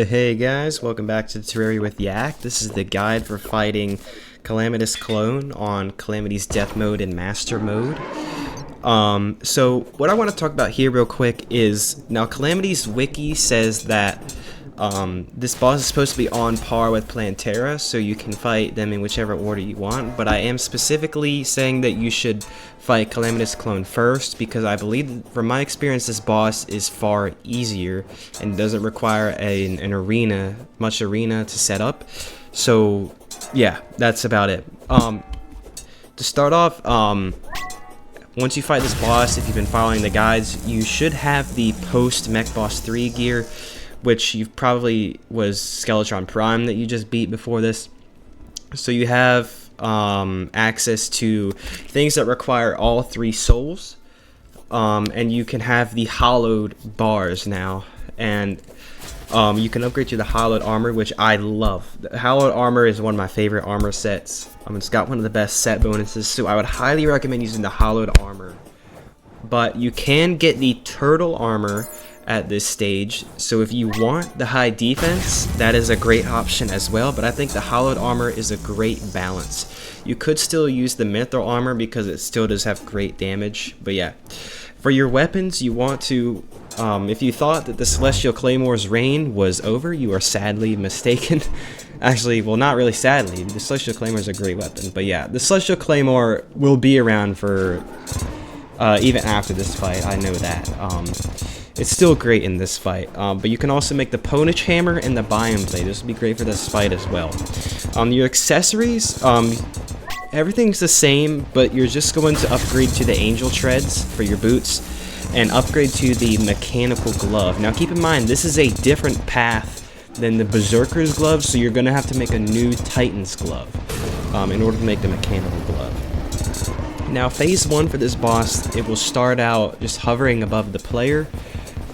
Hey guys, welcome back to Terraria with Yak. This is the guide for fighting Calamitas clone on Calamity's death mode and master mode. So what I want to talk about here real quick is, now Calamity's wiki says that this boss is supposed to be on par with Terra, so you can fight them in whichever order you want, but I am specifically saying that you should fight Calamitas clone first, because I believe, from my experience, this boss is far easier and doesn't require an arena, much arena to set up. So yeah, that's about it. To start off, once you fight this boss, if you've been following the guides, you should have the post Mech Boss 3 gear, which you probably was Skeletron Prime that you just beat before this. So you have access to things that require all 3 souls, and you can have the hollowed bars now, and you can upgrade to the hollowed armor, which I love. The hollowed armor is one of my favorite armor sets. It's got one of the best set bonuses, so I would highly recommend using the hollowed armor. But you can get the turtle armor at this stage, so if you want the high defense, that is a great option as well, but I think the hollowed armor is a great balance. You could still use the mithril armor because it still does have great damage, but yeah. For your weapons, you want to, if you thought that the Celestial Claymore's reign was over, you are sadly mistaken. Actually, well, not really sadly, the Celestial Claymore is a great weapon, but yeah, the Celestial Claymore will be around for, even after this fight, I know that. It's still great in this fight, but you can also make the Ponage Hammer and the Biome Blade. This will be great for this fight as well. Your accessories, everything's the same, but you're just going to upgrade to the Angel Treads for your boots, and upgrade to the Mechanical Glove. Now keep in mind, this is a different path than the Berserker's Glove, so you're going to have to make a new Titan's Glove in order to make the Mechanical Glove. Now phase 1 for this boss, it will start out just hovering above the player,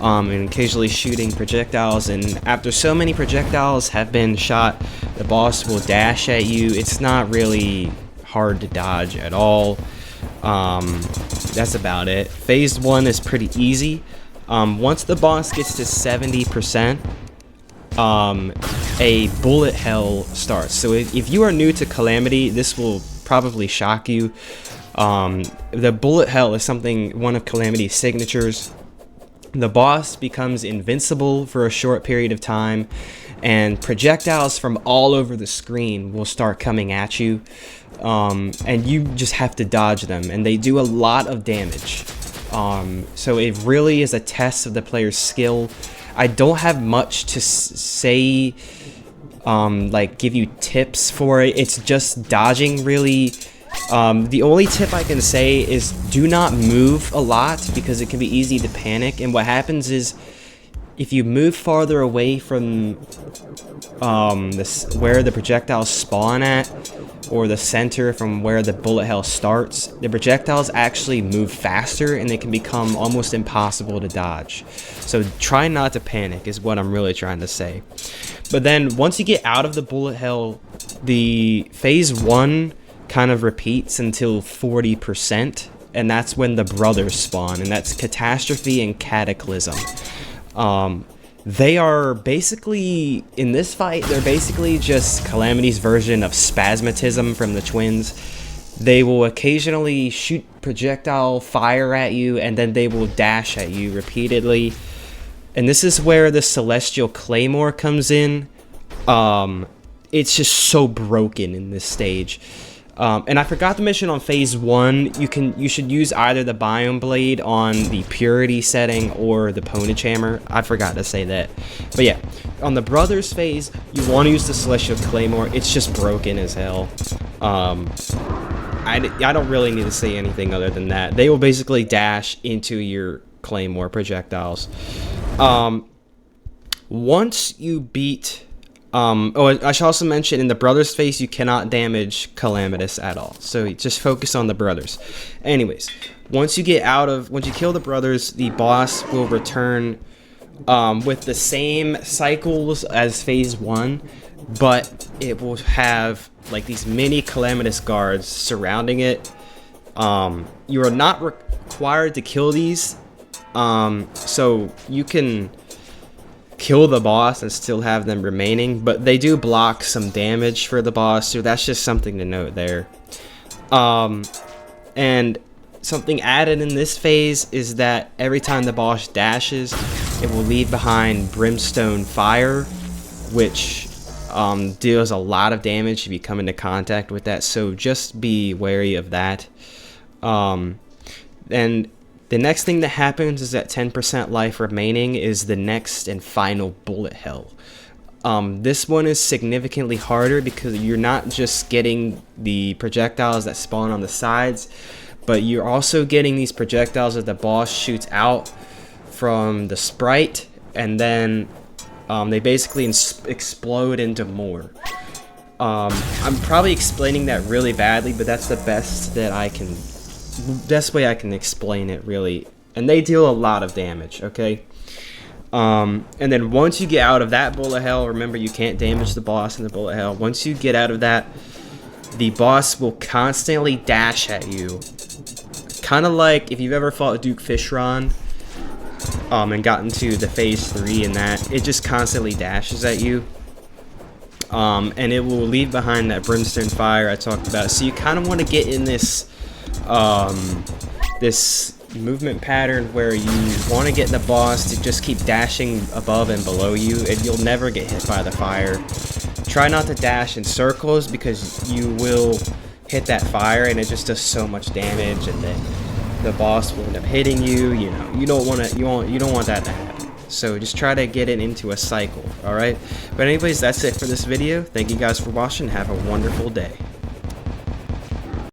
and occasionally shooting projectiles, and after so many projectiles have been shot, the boss will dash at you. It's not really hard to dodge at all. That's about it. Phase 1 is pretty easy. Once the boss gets to 70%, a bullet hell starts. So if you are new to Calamity, this will probably shock you. The bullet hell is one of Calamity's signatures. The boss becomes invincible for a short period of time, and projectiles from all over the screen will start coming at you, and you just have to dodge them, and they do a lot of damage. So it really is a test of the player's skill. I don't have much to say, like give you tips for it. It's just dodging, really. The only tip I can say is do not move a lot, because it can be easy to panic, and what happens is if you move farther away from where the projectiles spawn at, or the center from where the bullet hell starts, the projectiles actually move faster and they can become almost impossible to dodge. So try not to panic is what I'm really trying to say. But then once you get out of the bullet hell, the phase 1 kind of repeats until 40%, and that's when the brothers spawn, and that's Catastrophe and Cataclysm. They are basically, in this fight, they're basically just Calamity's version of Spasmatism from the twins. They will occasionally shoot projectile fire at you, and then they will dash at you repeatedly. And this is where the Celestial Claymore comes in. It's just so broken in this stage. And I forgot to mention on phase 1, you should use either the Biome Blade on the Purity setting or the Ponage Hammer. I forgot to say that. But yeah, on the Brothers phase, you want to use the Celestial Claymore. It's just broken as hell. I don't really need to say anything other than that. They will basically dash into your Claymore projectiles. Once you beat... I should also mention, in the brothers phase, you cannot damage Calamitas at all. So just focus on the brothers. Anyways, once you kill the brothers, the boss will return with the same cycles as phase 1, but it will have like these mini Calamitas guards surrounding it. You are not required to kill these, so you can kill the boss and still have them remaining, but they do block some damage for the boss, so that's just something to note there. And something added in this phase is that every time the boss dashes, it will leave behind brimstone fire, which deals a lot of damage if you come into contact with that, so just be wary of that. And the next thing that happens is that 10% life remaining is the next and final bullet hell. This one is significantly harder because you're not just getting the projectiles that spawn on the sides, but you're also getting these projectiles that the boss shoots out from the sprite, and then they basically explode into more. I'm probably explaining that really badly, but that's the best way I can explain it, really. And they deal a lot of damage, okay? And then once you get out of that bullet hell, remember you can't damage the boss in the bullet hell. Once you get out of that, the boss will constantly dash at you. Kind of like if you've ever fought Duke Fishron and gotten to the phase 3 and that, it just constantly dashes at you. And it will leave behind that brimstone fire I talked about. So you kind of want to get in this this movement pattern where you want to get the boss to just keep dashing above and below you, and you'll never get hit by the fire. Try not to dash in circles because you will hit that fire and it just does so much damage, and then the boss will end up hitting you. You know, you don't want that to happen. So just try to get it into a cycle, all right? But anyways, that's it for this video. Thank you guys for watching. Have a wonderful day.